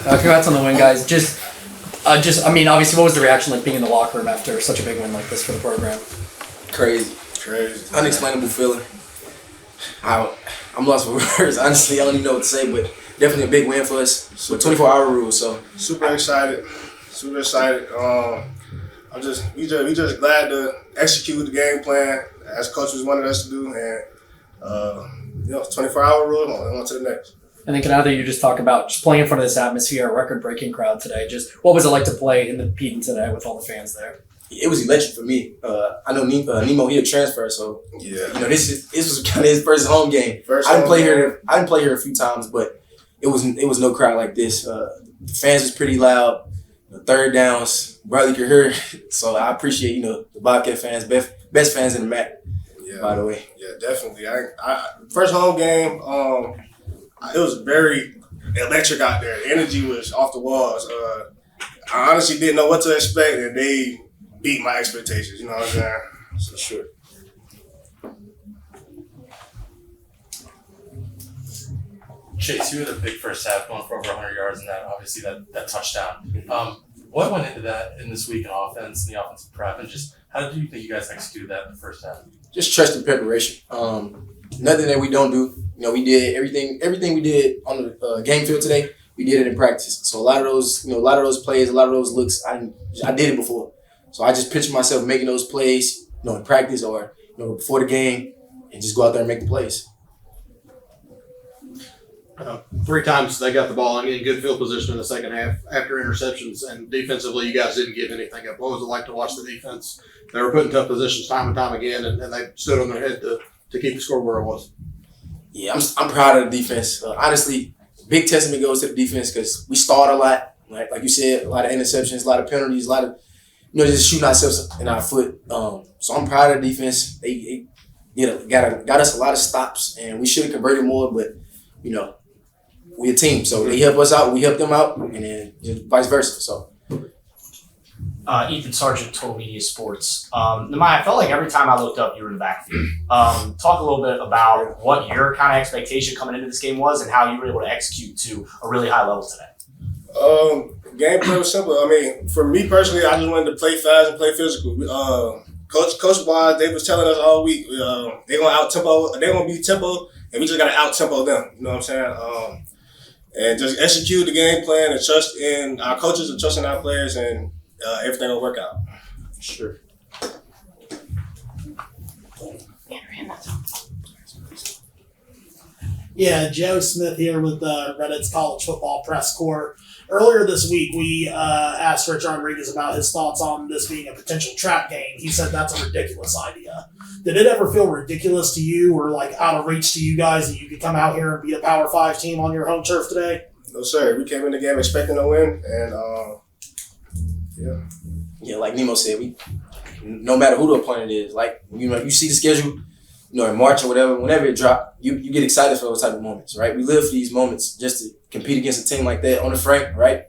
Congrats on the win, guys. I mean, obviously, what was the reaction like being in the locker room after such a big win like this for the program? Crazy. Unexplainable feeling. I'm lost for words. Honestly, I don't even know what to say, but definitely a big win for us. With 24-hour rule, so super excited. We just glad to execute the game plan as coaches wanted us to do, and 24-hour rule, on to the next. And then can either you just talk about just playing in front of this atmosphere, a record-breaking crowd today? Just what was it like to play in the Peden today with all the fans there? It was electric for me. I know Nemo, he a transfer, so this was kind of his first home game. I didn't play here a few times, but it was no crowd like this. The fans was pretty loud. Third downs, barely could hear. So I appreciate the Bobcat fans, best fans in the MAC. Yeah, by the way. Yeah, definitely. I first home game. It was very electric out there. The energy was off the walls. I honestly didn't know what to expect, and they beat my expectations. You know what I'm saying? So sure. Chase, you had a big first half going for over 100 yards and obviously that touchdown. What went into that in this week in offense, and the offensive prep, and just how do you think you guys executed that in the first half? Just trust and preparation. Nothing that we don't do. We did everything we did on the game field today. We did it in practice. So a lot of those plays, a lot of those looks, I did it before. So I just picture myself making those plays, in practice or before the game, and just go out there and make the plays. 3 times they got the ball in good field position in the second half after interceptions, and defensively you guys didn't give anything up. What was it like to watch the defense? They were put in tough positions time and time again, and they stood on their head to keep the score where it was. Yeah, I'm proud of the defense. Honestly, big testament goes to the defense because we stalled a lot. Like you said, a lot of interceptions, a lot of penalties, a lot of just shooting ourselves in our foot. So I'm proud of the defense. They got us a lot of stops, and we should have converted more, but we a team, so they help us out, we help them out, and then vice versa. So, Ethan Sargent, Total Media Sports. Nehemiah, I felt like every time I looked up, you were in the backfield. Talk a little bit about what your kind of expectation coming into this game was, and how you were able to execute to a really high level today. Game plan was simple. I mean, for me personally, I just wanted to play fast and play physical. Coach wise, they was telling us all week they're gonna be tempo, and we just gotta out tempo them. You know what I'm saying? And just execute the game plan and trust in our coaches and trust in our players, and everything will work out. Sure. Yeah, Joe Smith here with Reddit's College Football Press Corps. Earlier this week, we asked Rich Rodriguez about his thoughts on this being a potential trap game. He said that's a ridiculous idea. Did it ever feel ridiculous to you or like out of reach to you guys that you could come out here and beat a Power 5 team on your home turf today? No, sir. We came in the game expecting to win, and Yeah, like Nemo said, no matter who the opponent is, you see the schedule, in March or whatever, whenever it drops, you get excited for those type of moments, right? We live for these moments just to compete against a team like that on the Frank, right?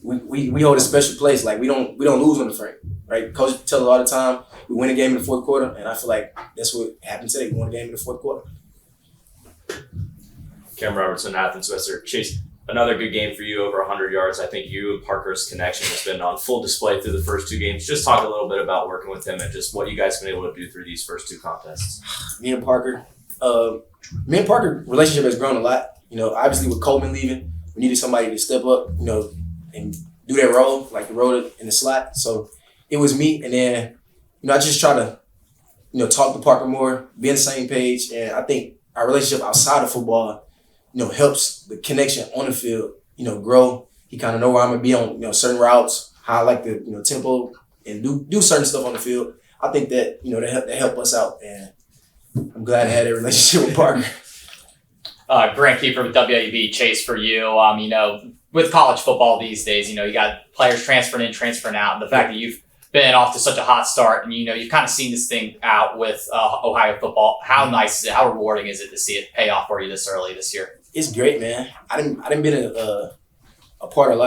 We hold a special place. Like we don't lose on the Frank, right? Coach tell us all the time we win a game in the fourth quarter, and I feel like that's what happened today. We won a game in the fourth quarter. Cam Robertson, Athens Western. Chase, another good game for you, over 100 yards. I think you and Parker's connection has been on full display through the first 2 games. Just talk a little bit about working with him and just what you guys have been able to do through these first 2 contests. Me and Parker relationship has grown a lot. Obviously with Coleman leaving, we needed somebody to step up, and do that role, like the role in the slot. So it was me, and then, I just try to, talk to Parker more, be on the same page, and I think our relationship outside of football, helps the connection on the field, grow. He kind of know where I'm gonna be on, certain routes, how I like to, tempo and do certain stuff on the field. I think that, they help us out, and I'm glad I had a relationship with Parker. Grant Kiefer with WAB, Chase for you. With college football these days, you got players transferring in, transferring out, and the fact that you've been off to such a hot start, and you've kind of seen this thing out with Ohio football. How nice is it? How rewarding is it to see it pay off for you this early this year? It's great, man. I didn't been a part of a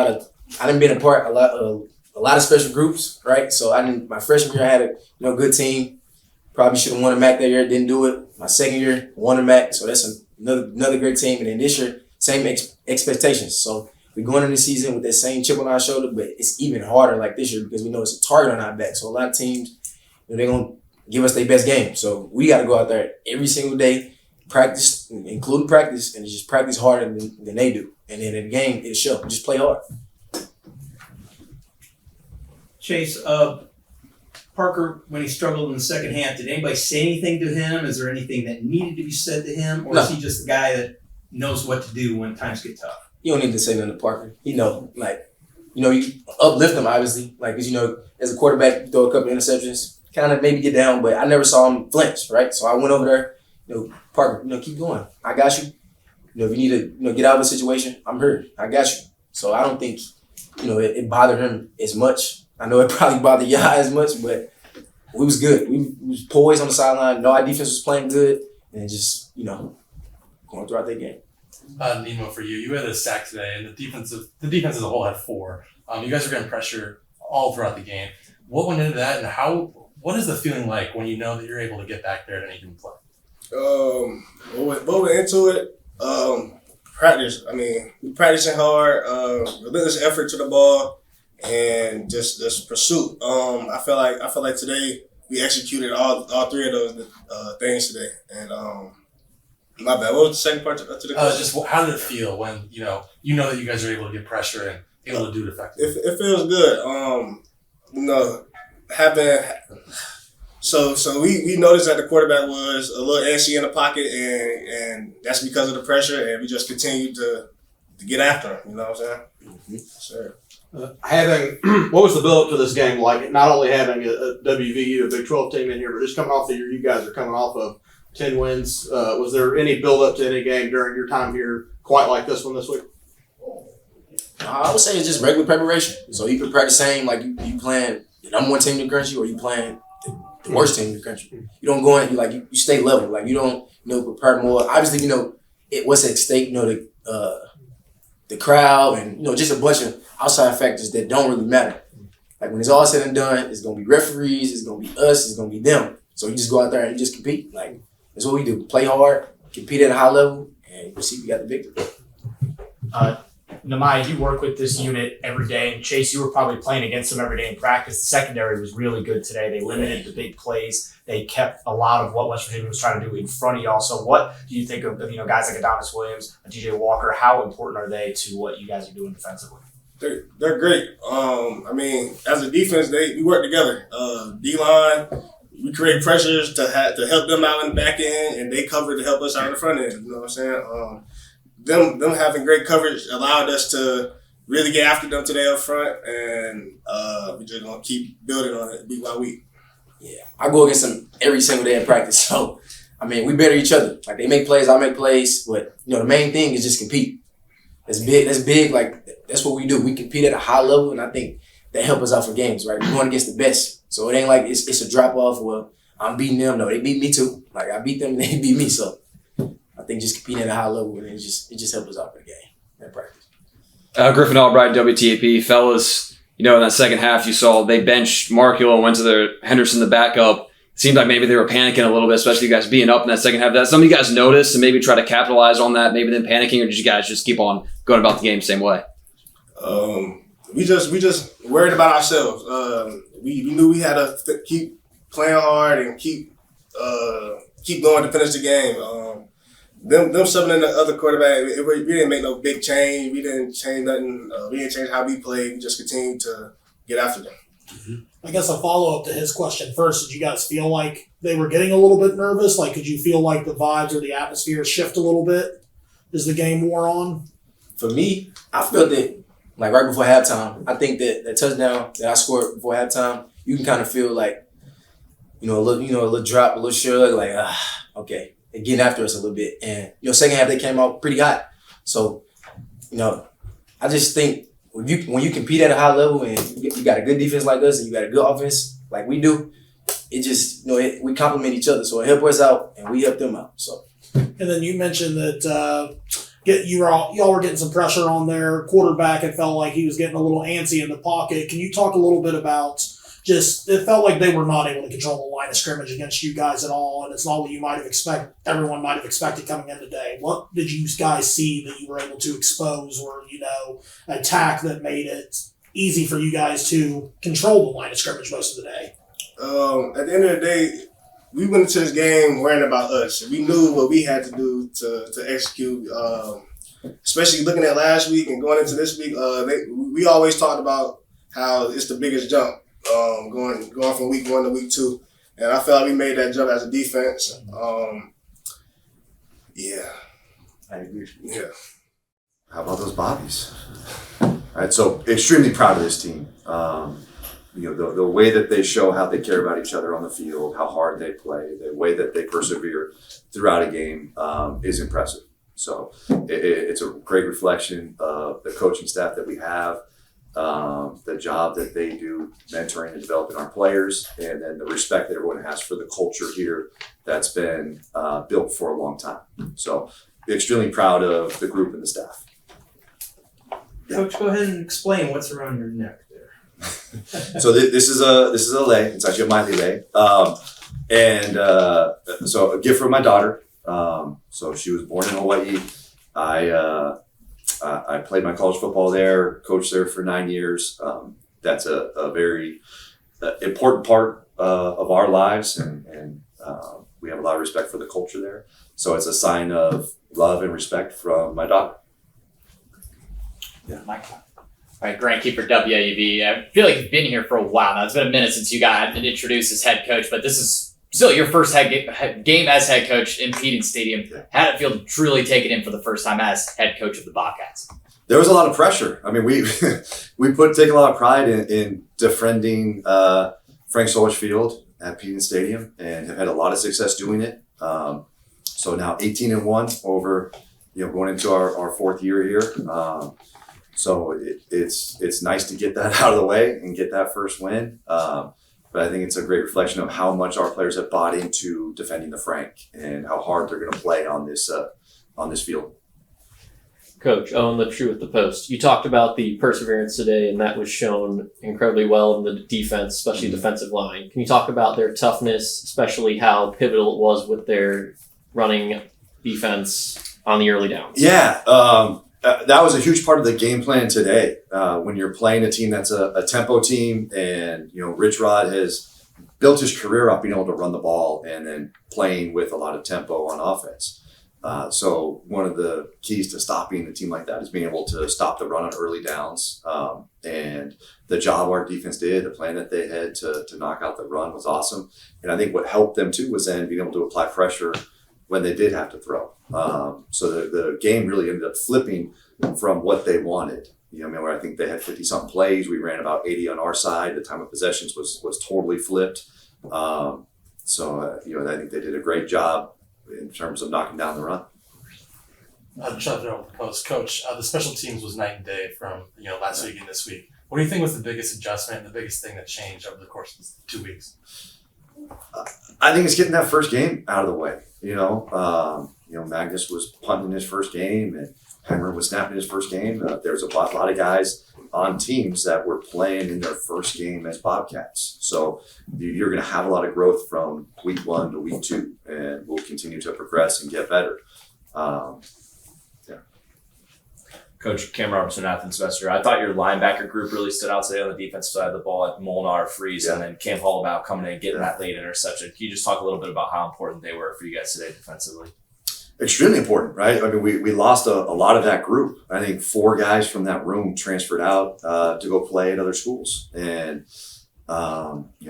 lot of special groups, right? So my freshman year I had a good team. Probably should have won a MAC that year, didn't do it. My second year won a MAC, so that's another great team. And then this year, same expectations. So we going into the season with that same chip on our shoulder, but it's even harder like this year because we know it's a target on our back. So a lot of teams, they're going to give us their best game. So we got to go out there every single day, practice, including practice, and just practice harder than they do. And then in the game, it'll show. Just play hard. Chase, Parker, when he struggled in the second half, did anybody say anything to him? Is there anything that needed to be said to him? Or No. is he just the guy that knows what to do when times get tough? You don't need to say nothing to Parker. You uplift him, obviously. Like, 'cause, as a quarterback, you throw a couple interceptions, kind of maybe get down, but I never saw him flinch, right? So I went over there, Parker, keep going. I got you. If you need to, get out of a situation, I'm here. I got you. So I don't think, it bothered him as much. I know it probably bothered y'all as much, but we was good. We was poised on the sideline. Our defense was playing good, and just, going throughout that game. Nemo, for you had a sack today, and the defense as a whole had 4. You guys are getting pressure all throughout the game. What went into that, and what is the feeling like when you know that you're able to get back there at any given play? What went into it? Practice. I mean, we practicing hard, relentless effort to the ball, and just pursuit. I feel like today we executed all 3 of those things today. And my bad. What was the second part to the question? Just how did it feel when you know that you guys are able to get pressure and able to do it effectively? It feels good. So we noticed that the quarterback was a little antsy in the pocket, and that's because of the pressure, and we just continued to get after him. You know what I'm saying? Mm-hmm. Sure. What was the build up to this game like? Not only having a WVU, a Big 12 team in here, but just coming off the year you guys are coming off of 10 wins. Was there any build up to any game during your time here quite like this one this week? I would say it's just regular preparation. So you prepare the same, like you playing the number 1 team in the country, or you playing the worst team in the country. You don't go in, you stay level. Like, you don't, prepare more. Obviously, what's at stake, the crowd and, just a bunch of outside factors that don't really matter. Like, when it's all said and done, it's going to be referees, it's going to be us, it's going to be them. So you just go out there and you just compete. Like, that's what we do. Play hard, compete at a high level, and you see we got the victory. Namai, you work with this unit every day, and Chase, you were probably playing against them every day in practice. The secondary was really good today. They limited the big plays. They kept a lot of what West Virginia was trying to do in front of y'all. So what do you think of guys like Adonis Williams, DJ Walker? How important are they to what you guys are doing defensively? They're great. As a defense, we work together. D-line, we create pressures to help them out in the back end, and they cover to help us out in the front end. You know what I'm saying? Them having great coverage allowed us to really get after them today up front, and we're just gonna keep building on it week by week. Yeah, I go against them every single day in practice. So, we better each other. Like, they make plays, I make plays, but the main thing is just compete. That's big. Like, that's what we do. We compete at a high level, and I think that helps us out for games, right? We're going against the best, so it ain't like it's a drop off. Well, I'm beating them. No, they beat me too. Like, I beat them, and they beat me. So I think just competing at a high level, and it just helps us out for the game in practice. Griffin Albright, WTAP. Fellas, in that second half you saw they benched Markule and went to their Henderson, the backup. It seemed like maybe they were panicking a little bit, especially you guys being up in that second half. That some of you guys noticed and maybe try to capitalize on that, maybe then panicking, or did you guys just keep on going about the game the same way? We just worried about ourselves. We knew we had to keep playing hard and keep going to finish the game. Them subbing in the other quarterback, we didn't make no big change. We didn't change nothing. We didn't change how we played. We just continued to get after them. Mm-hmm. I guess a follow-up to his question first. Did you guys feel like they were getting a little bit nervous? Like, could you feel like the vibes or the atmosphere shift a little bit as the game wore on? For me, I felt it like right before halftime. I think that touchdown that I scored before halftime, you can kind of feel like, a little drop, a little shrug, like, okay. And getting after us a little bit. And, second half they came out pretty hot. So, I just think when you compete at a high level and you got a good defense like us and you got a good offense like we do, it just, we complement each other. So it helped us out and we helped them out. So. And then you mentioned that y'all were getting some pressure on their quarterback and felt like he was getting a little antsy in the pocket. Can you talk a little bit about just it felt like they were not able to control the line of scrimmage against you guys at all, and it's not what you might have everyone might have expected coming in today. What did you guys see that you were able to expose or, attack that made it easy for you guys to control the line of scrimmage most of the day? At the end of the day, we went into this game worrying about us. We knew what we had to do to execute. Especially looking at last week and going into this week, we always talked about how it's the biggest jump going from week 1 to week 2, and I felt like we made that jump as a defense. Yeah, I agree. Yeah. How about those Bobbies? All right, so extremely proud of this team. The way that they show how they care about each other on the field, how hard they play, the way that they persevere throughout a game is impressive. So it's a great reflection of the coaching staff that we have, the job that they do mentoring and developing our players, and then the respect that everyone has for the culture here that's been built for a long time. So extremely proud of the group and the staff. Coach, go ahead and explain what's around your neck there. So this is a lei. It's actually a Miley lei, so a gift from my daughter. So she was born in Hawaii. I played my college football there, coached there for 9 years. That's a very important part of our lives, and we have a lot of respect for the culture there. So it's a sign of love and respect from my daughter. Yeah. Mike. All right, Grant Keeper, WAUB. I feel like you've been here for a while now. It's been a minute since you got introduced as head coach, but this is still your first game as head coach in Peden Stadium. How did it feel to truly take it in for the first time as head coach of the Bobcats? There was a lot of pressure. I mean, we take a lot of pride in defending Frank Solich Field at Peden Stadium, and have had a lot of success doing it. So now 18-1 over, going into our 4th year here. So it's nice to get that out of the way and get that first win. But I think it's a great reflection of how much our players have bought into defending the Frank and how hard they're going to play on this field. Coach, Owen Lipshu with the Post. You talked about the perseverance today, and that was shown incredibly well in the defense, especially defensive line. Can you talk about their toughness, especially how pivotal it was with their running defense on the early downs? Yeah, that was a huge part of the game plan today. When you're playing a team that's a tempo team, and Rich Rod has built his career up being able to run the ball and then playing with a lot of tempo on offense. So one of the keys to stopping a team like that is being able to stop the run on early downs. And the job our defense did, the plan that they had to knock out the run was awesome. And I think what helped them too was then being able to apply pressure when they did have to throw. So the game really ended up flipping from what they wanted. Where I think they had 50-something plays. We ran about 80 on our side. The time of possessions was totally flipped. I think they did a great job in terms of knocking down the run. Coach, the special teams was night and day from last week and this week. What do you think was the biggest adjustment and the biggest thing that changed over the course of 2 weeks? I think it's getting that first game out of the way. Magnus was punting his first game, and Henry was snapping his first game. There's a lot of guys on teams that were playing in their first game as Bobcats. So you're going to have a lot of growth from week 1 to week 2, and we'll continue to progress and get better. Coach Cam Robertson, Athens Semester. I thought your linebacker group really stood out today on the defensive side of the ball at Molnar, Freeze, and then Cam Hollabout coming in and getting that late interception. Can you just talk a little bit about how important they were for you guys today defensively? Extremely important, right? I mean, we lost a lot of that group. I think 4 guys from that room transferred out to go play at other schools. And,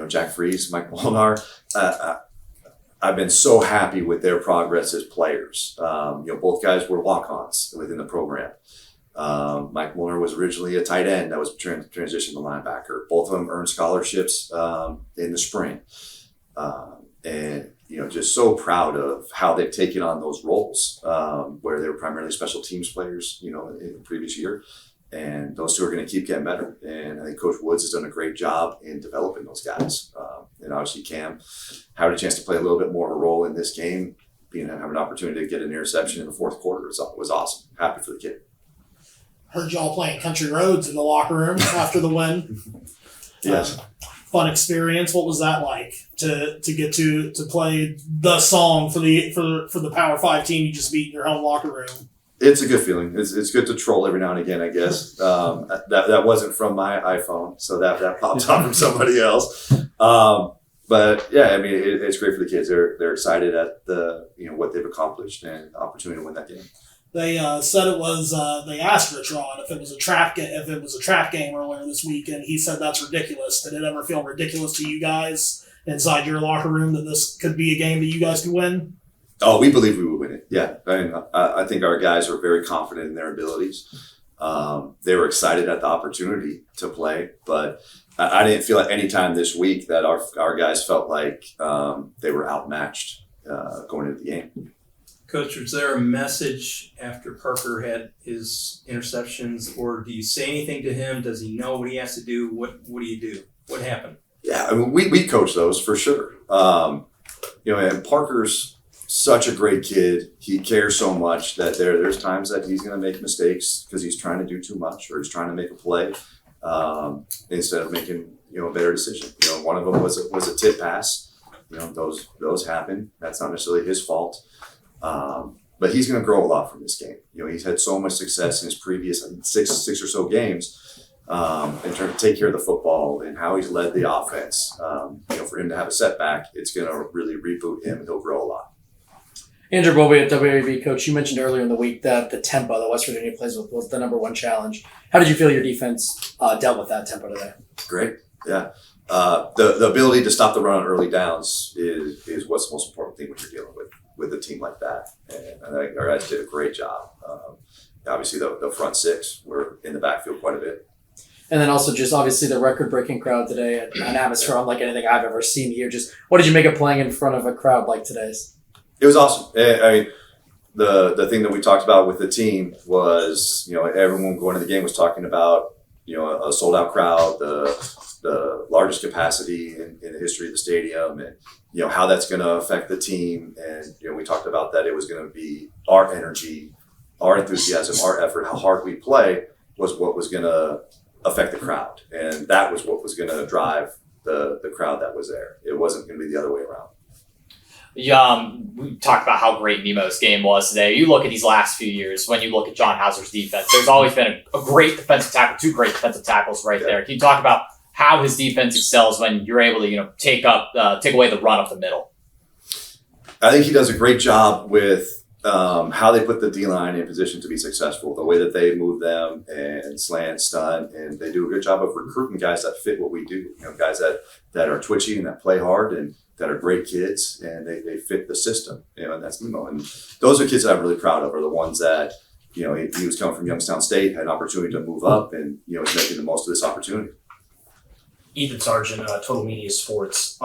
Jack Freeze, Mike Molnar, I've been so happy with their progress as players. Both guys were walk-ons within the program. Mike Molnar was originally a tight end that was transitioned to linebacker. Both of them earned scholarships in the spring. Just so proud of how they've taken on those roles, where they were primarily special teams players, in the previous year. And those 2 are going to keep getting better. And I think Coach Woods has done a great job in developing those guys. And obviously Cam had a chance to play a little bit more of a role in this game, have an opportunity to get an interception in the 4th quarter was awesome. Happy for the kid. Heard y'all playing country roads in the locker room after the win. Yes. fun experience. What was that like to get to play the song for the Power 5 team you just beat in your home locker room? It's a good feeling. It's good to troll every now and again, I guess. That wasn't from my iPhone, so that popped up from somebody else. But yeah, I mean, it's great for the kids. They're excited at what they've accomplished and the opportunity to win that game. They said it was. They asked Rich Ron if it was a trap game earlier this week, and he said that's ridiculous. Did it ever feel ridiculous to you guys inside your locker room that this could be a game that you guys could win? Oh, we believe we would win it. Yeah, I think our guys are very confident in their abilities. They were excited at the opportunity to play, but I didn't feel at any time this week that our guys felt like they were outmatched going into the game. Coach, was there a message after Parker had his interceptions, or do you say anything to him? Does he know what he has to do? What do you do? What happened? Yeah, I mean, we coach those for sure. And Parker's such a great kid. He cares so much that there's times that he's going to make mistakes because he's trying to do too much or he's trying to make a play instead of making a better decision. One of them was a tip pass. Those happen. That's not necessarily his fault. But he's going to grow a lot from this game. He's had so much success in his previous six or so games in trying to take care of the football and how he's led the offense. For him to have a setback, it's going to really reboot him and he'll grow a lot. Andrew Bobby at WAB, Coach, you mentioned earlier in the week that the tempo that West Virginia plays with was the number one challenge. How did you feel your defense dealt with that tempo today? Great, yeah. The ability to stop the run on early downs is what's the most important thing when you're dealing with a team like that. And I think our guys did a great job. Obviously, the front six were in the backfield quite a bit. And then also just obviously the record-breaking crowd today, an atmosphere unlike anything I've ever seen here. Just what did you make of playing in front of a crowd like today's? It was awesome. The thing that we talked about with the team was, everyone going to the game was talking about, a sold-out crowd, the largest capacity in the history of the stadium, and how that's going to affect the team. And we talked about that it was going to be our energy, our enthusiasm, our effort, how hard we play was what was going to affect the crowd, and that was what was going to drive the crowd that was there. It wasn't going to be the other way around. We talked about how great Nemo's game was today. You look at these last few years, when you look at John Hauser's defense, there's always been a great defensive tackle, two great defensive tackles right there. Can you talk about how his defense excels when you're able to, take away the run up the middle? I think he does a great job with how they put the D-line in position to be successful, the way that they move them and slant, stun, and they do a good job of recruiting guys that fit what we do. Guys that are twitchy and that play hard and that are great kids, and they fit the system, and that's Nemo. And those are kids that I'm really proud of, are the ones that, he was coming from Youngstown State, had an opportunity to move up, and, is making the most of this opportunity. Ethan Sargent, Total Media Sports.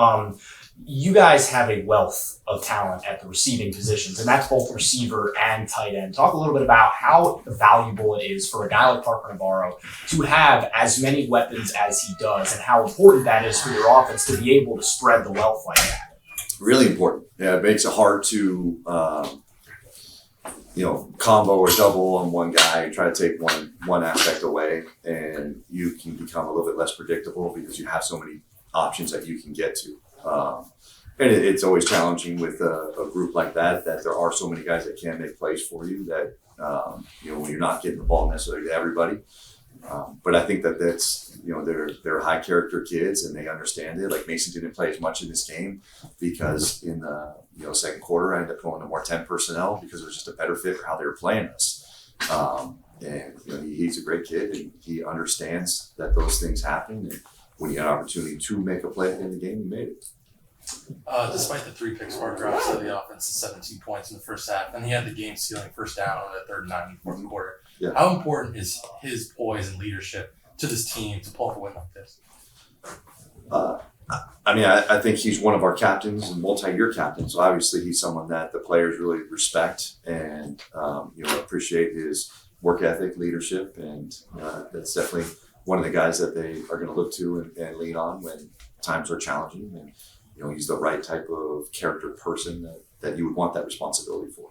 You guys have a wealth of talent at the receiving positions, and that's both receiver and tight end. Talk a little bit about how valuable it is for a guy like Parker Navarro to have as many weapons as he does, and how important that is for your offense to be able to spread the wealth like that. Really important. Yeah, it makes it hard to, combo or double on one guy, try to take one aspect away, and you can become a little bit less predictable because you have so many options that you can get to. And it's always challenging with a group like that there are so many guys that can make plays for you that, when you're not getting the ball necessarily to everybody. But I think that's, they're high character kids and they understand it. Like Mason didn't play as much in this game because in the, second quarter, I ended up going to more 10 personnel because it was just a better fit for how they were playing us. And he's a great kid and he understands that those things happen. And when you had an opportunity to make a play in the game, you made it. Despite the 3 picks, Parker obviously led the offense to 17 points in the first half, and he had the game-sealing first down on a 3rd and 9 in the fourth quarter. Yeah. How important is his poise and leadership to this team to pull off a win like this? I think he's one of our captains and multi-year captains. So obviously he's someone that the players really respect and appreciate his work ethic, leadership, and that's definitely one of the guys that they are going to look to and lean on when times are challenging. And he's the right type of character person that you would want that responsibility for.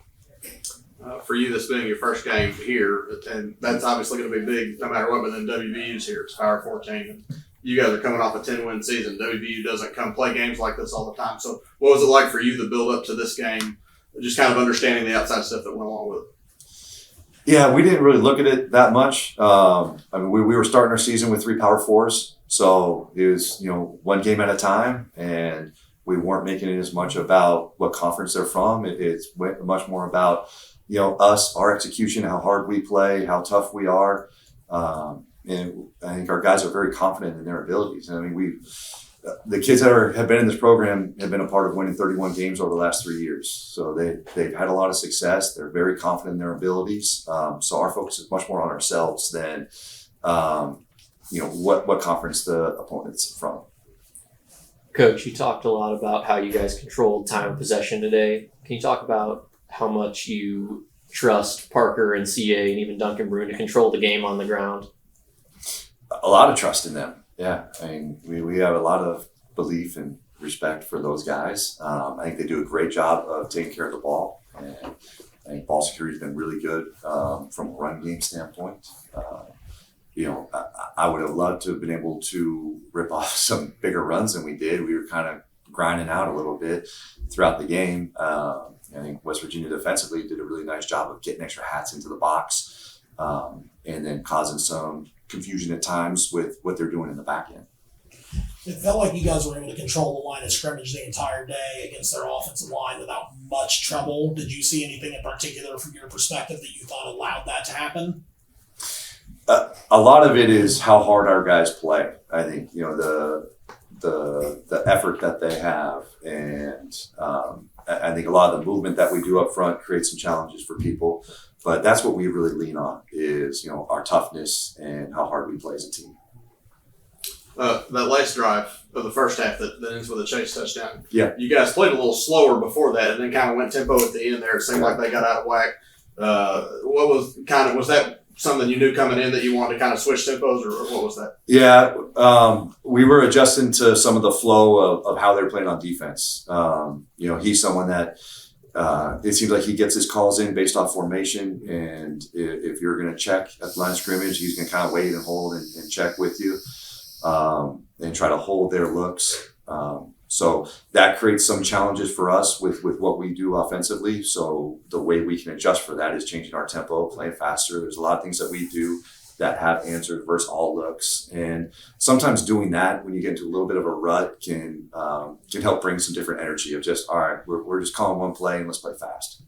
For you, this being your first game here, and that's obviously going to be big no matter what, but then WVU's here. It's Power 14. you guys are coming off a 10-win season. WVU doesn't come play games like this all the time. So what was it like for you to build up to this game, just kind of understanding the outside stuff that went along with it? Yeah, we didn't really look at it that much. I mean, we were starting our season with 3 Power Fours, so it was, one game at a time, and we weren't making it as much about what conference they're from. It's much more about, us, our execution, how hard we play, how tough we are. And I think our guys are very confident in their abilities. I mean, the kids that have been in this program have been a part of winning 31 games over the last 3 years. So they've had a lot of success. They're very confident in their abilities. So our focus is much more on ourselves than, what conference the opponent's from. Coach, you talked a lot about how you guys controlled time of possession today. Can you talk about how much you trust Parker and CA and even Duncan Brune to control the game on the ground? A lot of trust in them. Yeah, I mean, we have a lot of belief and respect for those guys. I think they do a great job of taking care of the ball, and I think ball security has been really good from a run game standpoint. I would have loved to have been able to rip off some bigger runs than we did. We were kind of grinding out a little bit throughout the game. I think West Virginia defensively did a really nice job of getting extra hats into the box and then causing some confusion at times with what they're doing in the back end. It felt like you guys were able to control the line of scrimmage the entire day against their offensive line without much trouble. Did you see anything in particular from your perspective that you thought allowed that to happen? A lot of it is how hard our guys play. I think, the effort that they have, and I think a lot of the movement that we do up front creates some challenges for people. But that's what we really lean on is, our toughness and how hard we play as a team. That last drive of the first half that ends with a Chase touchdown. Yeah. You guys played a little slower before that and then kind of went tempo at the end there. It seemed like they got out of whack. Was that something you knew coming in that you wanted to kind of switch tempos, or what was that? Yeah, we were adjusting to some of the flow of how they're playing on defense. He's someone that it seems like he gets his calls in based off formation, and if you're going to check at the line of scrimmage, he's going to kind of wait and hold and check with you and try to hold their looks. So that creates some challenges for us with what we do offensively. So the way we can adjust for that is changing our tempo, playing faster. There's a lot of things that we do that have answers versus all looks. And sometimes doing that when you get into a little bit of a rut can help bring some different energy of just, all right, we're just calling one play and let's play fast.